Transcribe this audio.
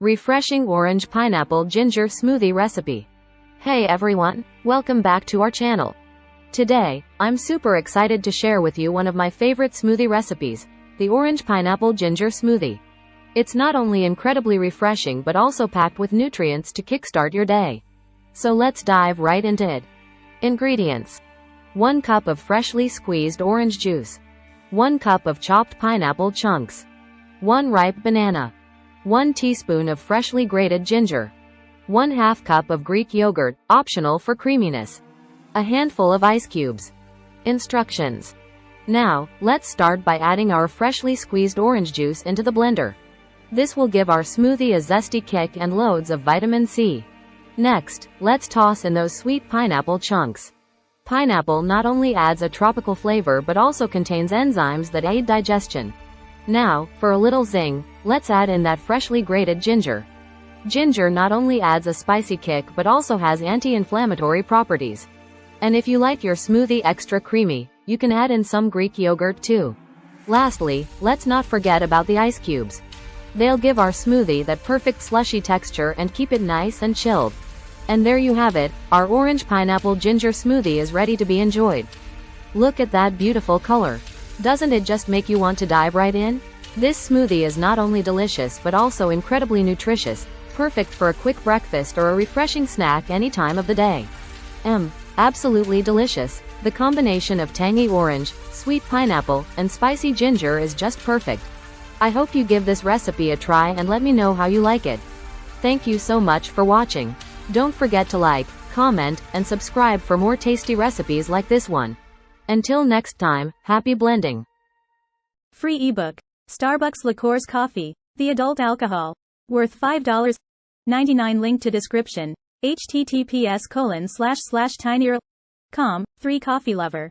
Refreshing orange pineapple ginger smoothie recipe. Hey everyone, welcome back to our channel. Today, I'm super excited to share with you one of my favorite smoothie recipes, the orange pineapple ginger smoothie. It's not only incredibly refreshing but also packed with nutrients to kickstart your day. So let's dive right into it. Ingredients: 1 cup of freshly squeezed orange juice, 1 cup of chopped pineapple chunks, 1 ripe banana, 1 teaspoon of freshly grated ginger, 1/2 cup of Greek yogurt, optional for creaminess, a handful of ice cubes. Instructions. Now, let's start by adding our freshly squeezed orange juice into the blender. This will give our smoothie a zesty kick and loads of vitamin C. Next, let's toss in those sweet pineapple chunks. Pineapple not only adds a tropical flavor but also contains enzymes that aid digestion. Now, for a little zing, let's add in that freshly grated ginger. Ginger not only adds a spicy kick but also has anti-inflammatory properties. And if you like your smoothie extra creamy, you can add in some Greek yogurt too. Lastly, let's not forget about the ice cubes. They'll give our smoothie that perfect slushy texture and keep it nice and chilled. And there you have it, our orange pineapple ginger smoothie is ready to be enjoyed. Look at that beautiful color. Doesn't it just make you want to dive right in? This smoothie is not only delicious but also incredibly nutritious, perfect for a quick breakfast or a refreshing snack any time of the day. Absolutely delicious. The combination of tangy orange, sweet pineapple, and spicy ginger is just perfect. I hope you give this recipe a try and let me know how you like it. Thank you so much for watching. Don't forget to like, comment, and subscribe for more tasty recipes like this one. Until next time, happy blending. Free ebook. Starbucks Liqueurs Coffee. The adult alcohol. Worth $5.99. Link to description. https://tinyurl.com. 3 Coffee Lover.